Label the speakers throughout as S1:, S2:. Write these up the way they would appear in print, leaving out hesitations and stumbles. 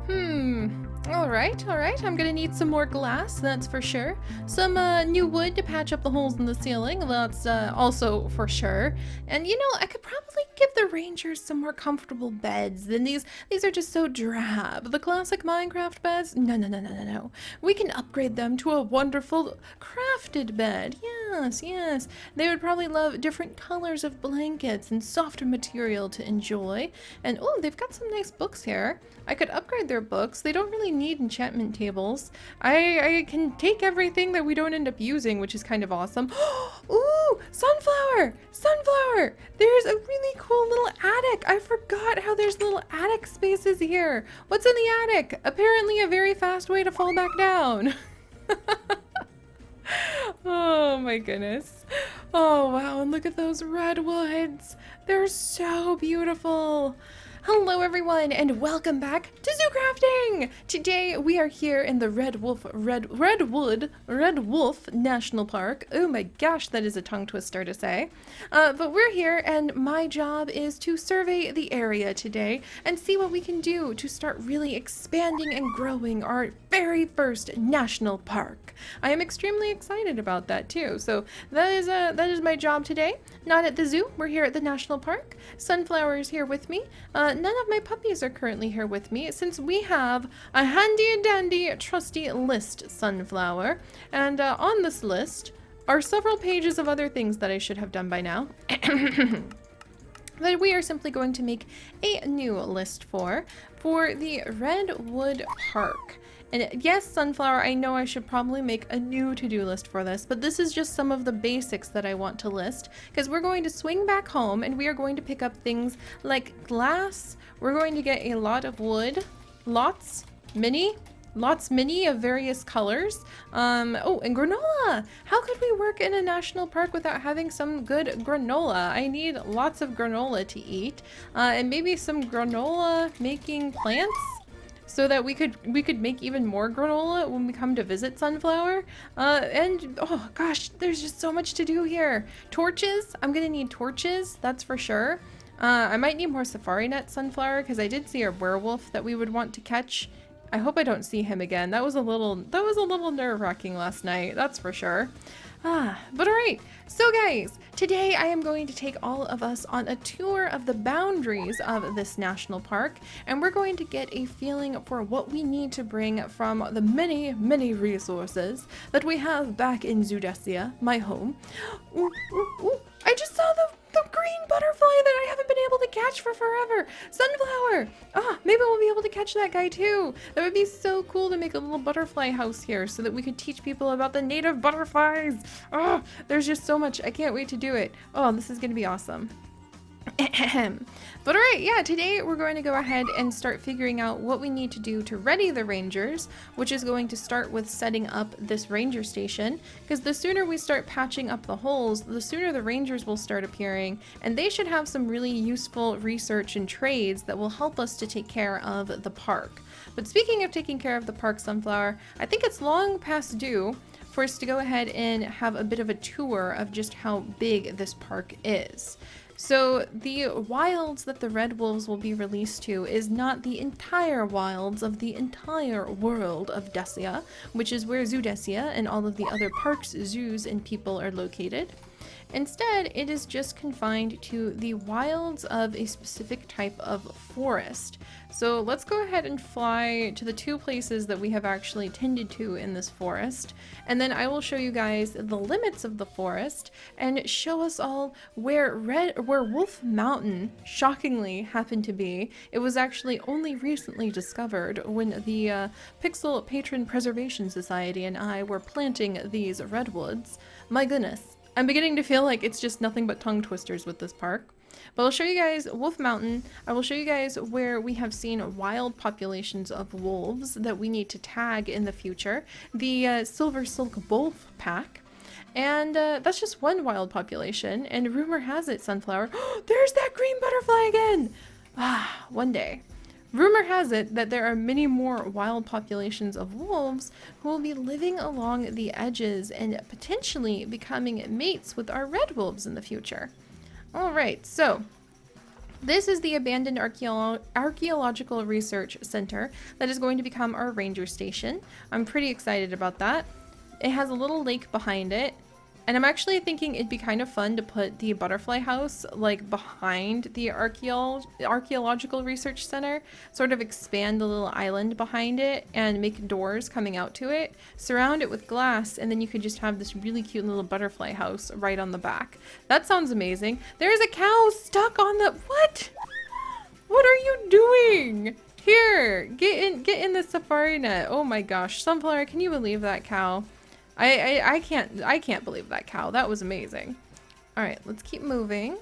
S1: All right, all right. I'm gonna need some more glass, that's for sure. Some new wood to patch up the holes in the ceiling, that's also for sure. And you know, I could probably give the rangers some more comfortable beds than these. These are just so drab. The classic Minecraft beds? No, no, no, no, no, no. We can upgrade them to a wonderful crafted bed. Yes, yes. They would probably love different colors of blankets and softer material to enjoy. And oh, they've got some nice books here. I could upgrade their books. They don't really need enchantment tables. I can take everything that we don't end up using, which is kind of awesome. Ooh, sunflower! Sunflower! There's a really cool little attic. I forgot how there's little attic spaces here. What's in the attic? Apparently a very fast way to fall back down. Oh my goodness. Oh wow, and look at those redwoods. They're so beautiful. Hello everyone and welcome back to Zoo Crafting! Today we are here in the Redwolf National Park. Oh my gosh, that is a tongue twister to say. But we're here and my job is to survey the area today and see what we can do to start really expanding and growing our very first national park. I am extremely excited about that too. So that is my job today. Not at the zoo, we're here at the national park. Sunflower is here with me. None of my puppies are currently here with me since we have a handy dandy trusty list, Sunflower. And on this list are several pages of other things that I should have done by now. That we are simply going to make a new list for the Redwood Park. And yes, Sunflower, I know I should probably make a new to-do list for this, but this is just some of the basics that I want to list, because we're going to swing back home and we are going to pick up things like glass. We're going to get a lot of wood, lots many of various colors. Oh, and granola. How could we work in a national park without having some good granola? I need lots of granola to eat, and maybe some granola making plants, so that we could make even more granola when we come to visit Sunflower. And oh gosh, there's just so much to do here. Torches, I'm gonna need torches, that's for sure. I might need more safari net, Sunflower, because I did see a werewolf that we would want to catch. I hope I don't see him again. That was a little nerve-wracking last night, that's for sure. But alright, so guys, today I am going to take all of us on a tour of the boundaries of this national park, and we're going to get a feeling for what we need to bring from the many, many resources that we have back in Zoodesia, my home. Ooh, ooh, ooh. I just saw the green butterfly that I haven't been able to catch for forever. Sunflower! Maybe we'll be able to catch that guy too. That would be so cool to make a little butterfly house here so that we could teach people about the native butterflies. There's just so much. I can't wait to do it. Oh, this is going to be awesome. But alright, yeah, today we're going to go ahead and start figuring out what we need to do to ready the rangers, which is going to start with setting up this ranger station, because the sooner we start patching up the holes, the sooner the rangers will start appearing, and they should have some really useful research and trades that will help us to take care of the park. But speaking of taking care of the park, Sunflower, I think it's long past due for us to go ahead and have a bit of a tour of just how big this park is. So the wilds that the Redwolves will be released to is not the entire wilds of the entire world of Desia, which is where Zoodesia and all of the other parks, zoos, and people are located. Instead, it is just confined to the wilds of a specific type of forest. So let's go ahead and fly to the two places that we have actually tended to in this forest, and then I will show you guys the limits of the forest and show us all where Wolf Mountain shockingly happened to be. It was actually only recently discovered when the Pixel Patron Preservation Society and I were planting these redwoods. My goodness. I'm beginning to feel like it's just nothing but tongue twisters with this park. But I'll show you guys Wolf Mountain. I will show you guys where we have seen wild populations of wolves that we need to tag in the future. The Silver Silk Wolf Pack. And that's just one wild population. And rumor has it, Sunflower, there's that green butterfly again! One day. Rumor has it that there are many more wild populations of wolves who will be living along the edges and potentially becoming mates with our red wolves in the future. Alright, so This is the abandoned archaeological research center that is going to become our ranger station. I'm pretty excited about that. It has a little lake behind it. And I'm actually thinking it'd be kind of fun to put the butterfly house like behind the archaeological research center, sort of expand the little island behind it and make doors coming out to it, surround it with glass, and then you could just have this really cute little butterfly house right on the back. That sounds amazing. There's a cow stuck on the, what? What are you doing? Here, get in the safari net. Oh my gosh, Sunflower, can you believe that cow? I can't believe that cow. That was amazing. All right, let's keep moving.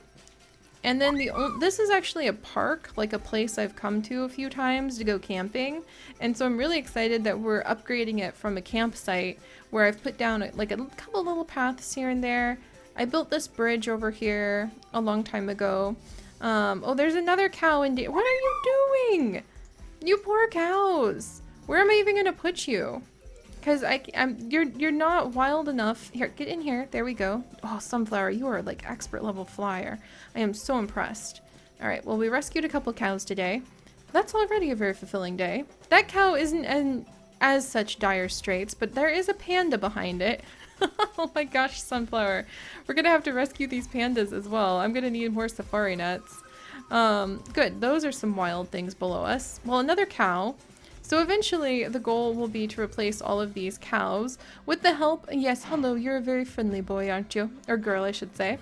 S1: And then this is actually a park, like a place I've come to a few times to go camping. And so I'm really excited that we're upgrading it from a campsite where I've put down like a couple little paths here and there. I built this bridge over here a long time ago. Oh, there's another cow in there. What are you doing? You poor cows. Where am I even gonna put you? Because you're not wild enough. Here, get in here. There we go. Oh, Sunflower, you are like expert level flyer. I am so impressed. All right, well, we rescued a couple cows today. That's already a very fulfilling day. That cow isn't in as such dire straits, but there is a panda behind it. Oh my gosh, Sunflower. We're gonna have to rescue these pandas as well. I'm gonna need more safari nets. Good, those are some wild things below us. Well, another cow. So eventually the goal will be to replace all of these cows with the help, yes, hello, you're a very friendly boy, aren't you? Or girl, I should say.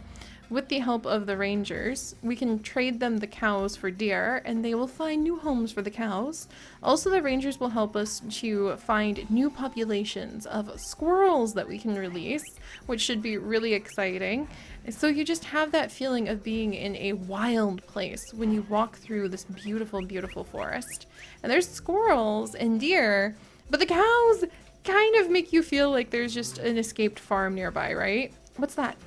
S1: With the help of the rangers, we can trade them the cows for deer and they will find new homes for the cows. Also, the rangers will help us to find new populations of squirrels that we can release, which should be really exciting. So you just have that feeling of being in a wild place when you walk through this beautiful, beautiful forest. And there's squirrels and deer, but the cows kind of make you feel like there's just an escaped farm nearby, right? What's that?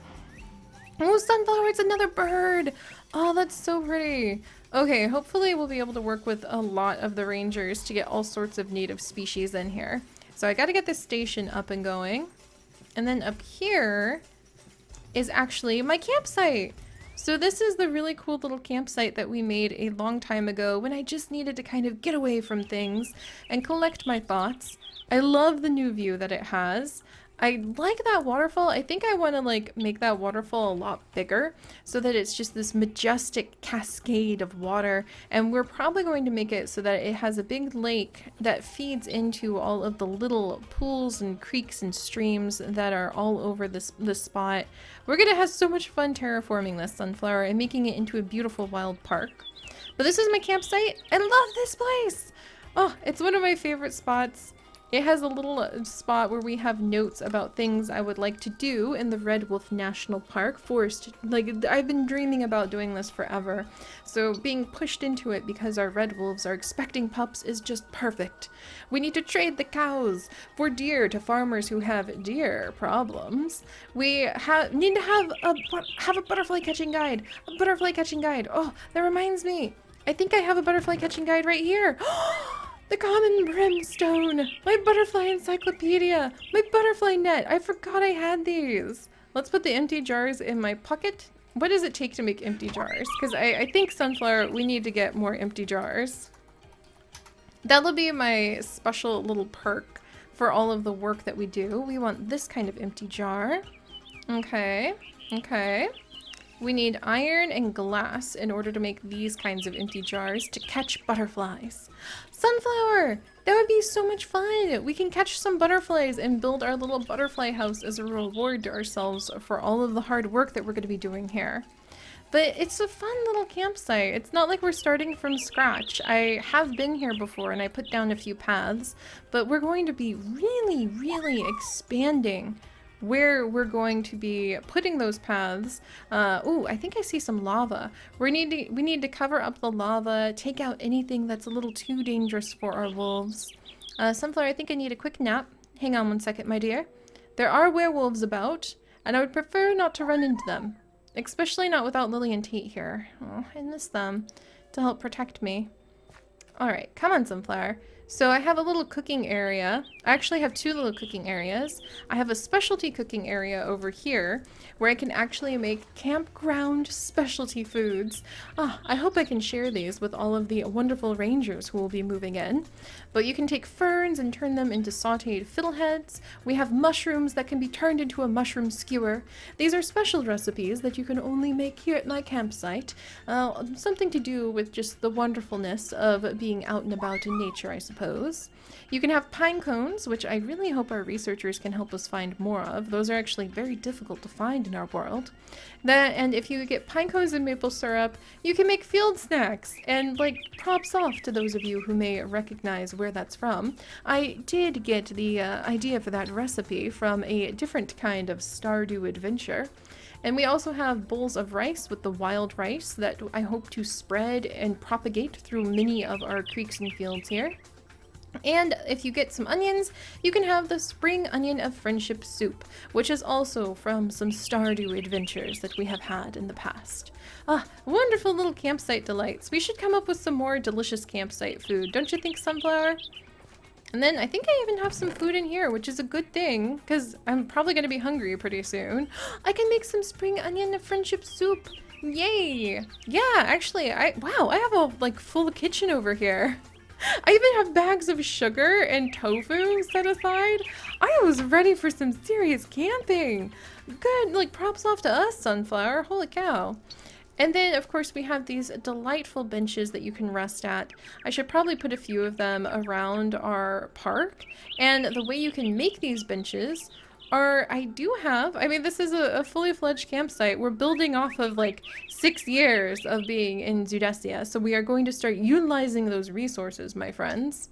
S1: Oh, Sunflower, it's another bird. Oh, that's so pretty. Okay, hopefully we'll be able to work with a lot of the rangers to get all sorts of native species in here. So I gotta get this station up and going. And then up here is actually my campsite. So this is the really cool little campsite that we made a long time ago when I just needed to kind of get away from things and collect my thoughts. I love the new view that it has. I like that waterfall. I think I want to like make that waterfall a lot bigger so that it's just this majestic cascade of water, and we're probably going to make it so that it has a big lake that feeds into all of the little pools and creeks and streams that are all over this spot. We're gonna have so much fun terraforming this, Sunflower, and making it into a beautiful wild park. But this is my campsite. I love this place. Oh, it's one of my favorite spots. It has a little spot where we have notes about things I would like to do in the Redwolf National Park Forest. Like, I've been dreaming about doing this forever. So being pushed into it because our red wolves are expecting pups is just perfect. We need to trade the cows for deer to farmers who have deer problems. We need to have a butterfly catching guide. A butterfly catching guide. Oh, that reminds me. I think I have a butterfly catching guide right here. The common brimstone! My butterfly encyclopedia! My butterfly net! I forgot I had these! Let's put the empty jars in my pocket. What does it take to make empty jars? Because I think, Sunflower, we need to get more empty jars. That'll be my special little perk for all of the work that we do. We want this kind of empty jar. Okay, okay. We need iron and glass in order to make these kinds of empty jars to catch butterflies. Sunflower! That would be so much fun! We can catch some butterflies and build our little butterfly house as a reward to ourselves for all of the hard work that we're going to be doing here. But it's a fun little campsite. It's not like we're starting from scratch. I have been here before and I put down a few paths, but we're going to be really, really expanding where we're going to be putting those paths. Ooh, I think I see some lava. We need to cover up the lava, take out anything that's a little too dangerous for our wolves. Sunflower, I think I need a quick nap. Hang on one second, my dear. There are werewolves about, and I would prefer not to run into them. Especially not without Lily and Tate here. Oh, I miss them to help protect me. Alright, come on, Sunflower. So I have a little cooking area. I actually have two little cooking areas. I have a specialty cooking area over here where I can actually make campground specialty foods. Ah, I hope I can share these with all of the wonderful rangers who will be moving in. But you can take ferns and turn them into sauteed fiddleheads. We have mushrooms that can be turned into a mushroom skewer. These are special recipes that you can only make here at my campsite. Something to do with just the wonderfulness of being out and about in nature, I suppose. You can have pine cones, which I really hope our researchers can help us find more of. Those are actually very difficult to find in our world. And if you get pine cones and maple syrup, you can make field snacks. And like, props off to those of you who may recognize where that's from. I did get the idea for that recipe from a different kind of Stardew adventure. And we also have bowls of rice with the wild rice that I hope to spread and propagate through many of our creeks and fields here. And if you get some onions, you can have the spring onion of friendship soup, which is also from some Stardew adventures that we have had in the past. Ah, wonderful little campsite delights. We should come up with some more delicious campsite food, don't you think, Sunflower? And then I think I even have some food in here, which is a good thing, because I'm probably going to be hungry pretty soon. I can make some spring onion of friendship soup. Yay! Yeah, actually, wow, I have a like full kitchen over here. I even have bags of sugar and tofu set aside. I was ready for some serious camping. Good, like props off to us, Sunflower. Holy cow. And then, of course, we have these delightful benches that you can rest at. I should probably put a few of them around our park. And the way you can make these benches are, I mean, this is a fully fledged campsite. We're building off of like 6 years of being in Zudesia, so we are going to start utilizing those resources, my friends.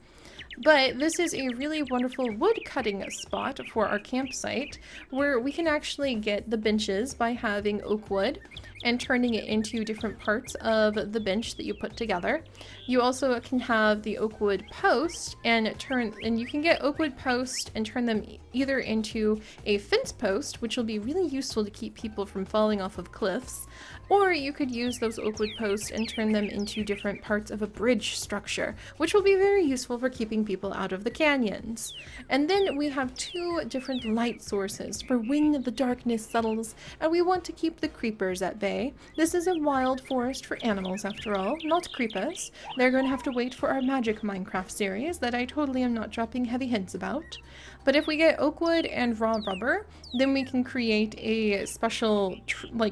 S1: But this is a really wonderful wood cutting spot for our campsite where we can actually get the benches by having oak wood and turning it into different parts of the bench that you put together. You also can have the oak wood post and you can get oak wood post and turn them either into a fence post, which will be really useful to keep people from falling off of cliffs, or you could use those oak wood posts and turn them into different parts of a bridge structure, which will be very useful for keeping people out of the canyons. And then we have 2 different light sources for when the darkness settles and we want to keep the creepers at bay. This is a wild forest for animals after all, not creepers. They're going to have to wait for our magic Minecraft series that I totally am not dropping heavy hints about. But if we get oak wood and raw rubber, then we can create a special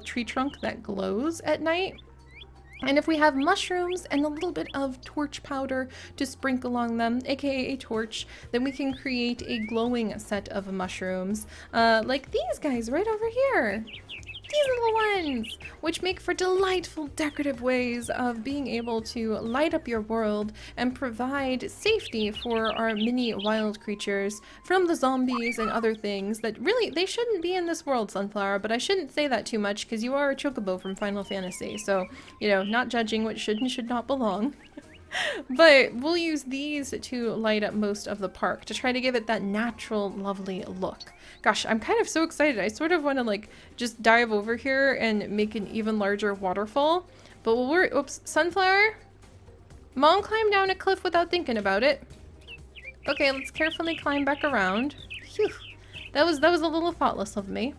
S1: tree trunk that glows at night. And if we have mushrooms and a little bit of torch powder to sprinkle on them, aka a torch, then we can create a glowing set of mushrooms, like these guys right over here. These little ones, which make for delightful decorative ways of being able to light up your world and provide safety for our mini wild creatures from the zombies and other things that really, they shouldn't be in this world, Sunflower, but I shouldn't say that too much because you are a chocobo from Final Fantasy, so, you know, not judging what should and should not belong. But we'll use these to light up most of the park to try to give it that natural, lovely look. Gosh, I'm kind of so excited. I sort of want to like just dive over here and make an even larger waterfall. But oops, Sunflower? Mom climbed down a cliff without thinking about it. Okay, let's carefully climb back around. Phew. That was a little thoughtless of me.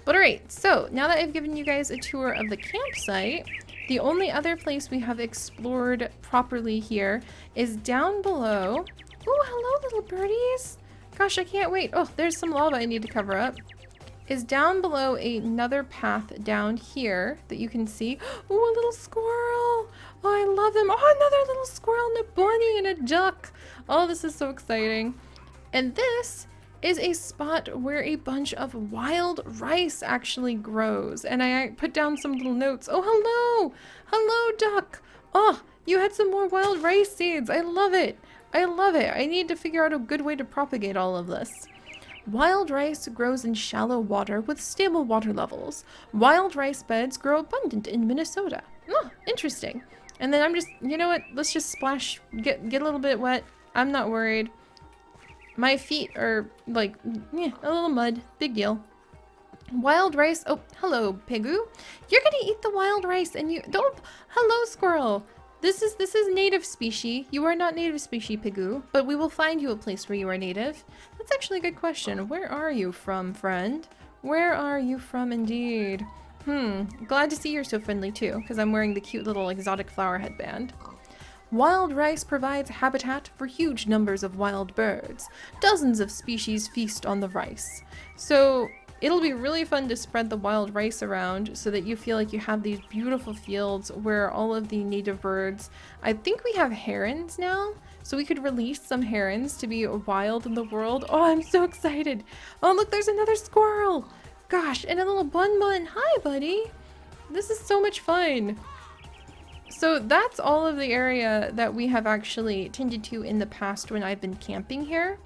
S1: But alright, so now that I've given you guys a tour of the campsite, the only other place we have explored properly here is down below. Oh, hello little birdies. Gosh, I can't wait. Oh, there's some lava I need to cover up. Is down below another path down here that you can see. Oh, a little squirrel. Oh, I love them. Oh, another little squirrel and a bunny and a duck. Oh, this is so exciting. And this is a spot where a bunch of wild rice actually grows. And I put down some little notes. Oh, hello. Hello, duck. Oh, you had some more wild rice seeds. I love it. I love it. I need to figure out a good way to propagate all of this. Wild rice grows in shallow water with stable water levels. Wild rice beds grow abundant in Minnesota. Oh, interesting. And then I'm just, you know what? Let's just splash, get a little bit wet. I'm not worried. My feet are like, a little mud. Big deal. Wild rice. Oh, hello, Pegu. You're gonna eat the wild rice and you don't. Hello, squirrel. This is native species. You are not native species, Pigoo, but we will find you a place where you are native. That's actually a good question. Where are you from, friend? Where are you from indeed? Glad to see you're so friendly too, because I'm wearing the cute little exotic flower headband. Wild rice provides habitat for huge numbers of wild birds. Dozens of species feast on the rice. So it'll be really fun to spread the wild rice around so that you feel like you have these beautiful fields where all of the native birds, I think we have herons now, so we could release some herons to be wild in the world. Oh, I'm so excited. Oh, look, there's another squirrel. Gosh, and a little bun bun. Hi, buddy. This is so much fun. So that's all of the area that we have actually tended to in the past when I've been camping here.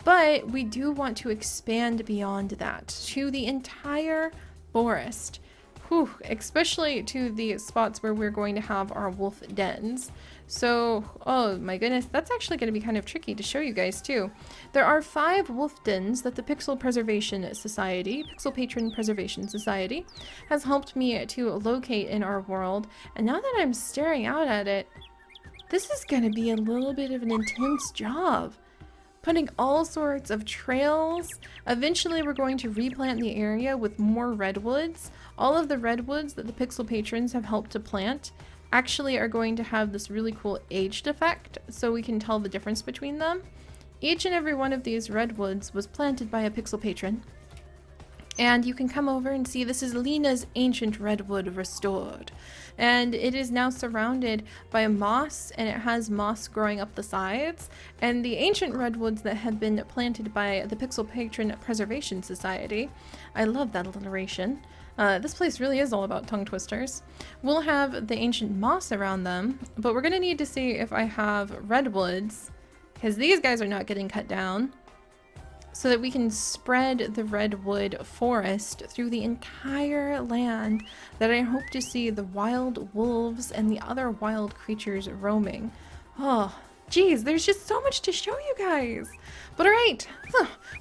S1: But we do want to expand beyond that to the entire forest. Whew, especially to the spots where we're going to have our wolf dens. So, oh my goodness, that's actually going to be kind of tricky to show you guys too. There are 5 wolf dens that the Pixel Preservation Society, Pixel Patron Preservation Society, has helped me to locate in our world. And now that I'm staring out at it, this is going to be a little bit of an intense job. Putting all sorts of trails. Eventually we're going to replant the area with more redwoods. All of the redwoods that the Pixel Patrons have helped to plant actually are going to have this really cool aged effect, so we can tell the difference between them. Each and every one of these redwoods was planted by a Pixel Patron. And you can come over and see this is Lena's ancient redwood restored. And it is now surrounded by moss, and it has moss growing up the sides. And the ancient redwoods that have been planted by the Pixel Patron Preservation Society, I love that alliteration. This place really is all about tongue twisters. We'll have the ancient moss around them, but we're gonna need to see if I have redwoods, because these guys are not getting cut down, so that we can spread the redwood forest through the entire land that I hope to see the wild wolves and the other wild creatures roaming. Oh, geez, there's just so much to show you guys. But all right,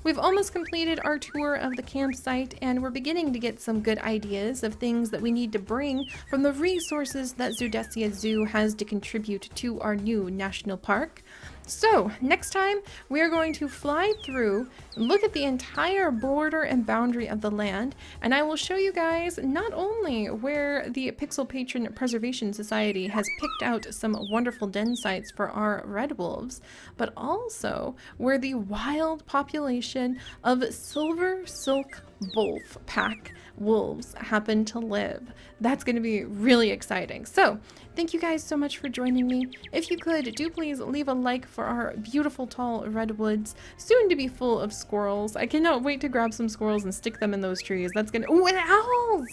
S1: we've almost completed our tour of the campsite, and we're beginning to get some good ideas of things that we need to bring from the resources that Zoodesia Zoo has to contribute to our new national park. So, next time, we are going to fly through, look at the entire border and boundary of the land, and I will show you guys not only where the Pixel Patron Preservation Society has picked out some wonderful den sites for our red wolves, but also where the wild population of silver silk wolf pack wolves happen to live. That's going to be really exciting. So, thank you guys so much for joining me. If you could, do please leave a like for our beautiful tall redwoods, soon to be full of squirrels. I cannot wait to grab some squirrels and stick them in those trees. That's gonna— oh, and owls!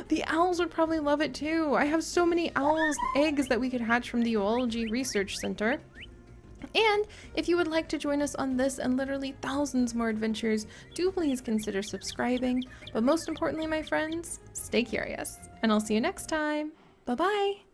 S1: The owls would probably love it too. I have so many owls eggs that we could hatch from the Zoology Research Center. And if you would like to join us on this and literally thousands more adventures, do please consider subscribing. But most importantly, my friends, stay curious. And I'll see you next time. Bye-bye.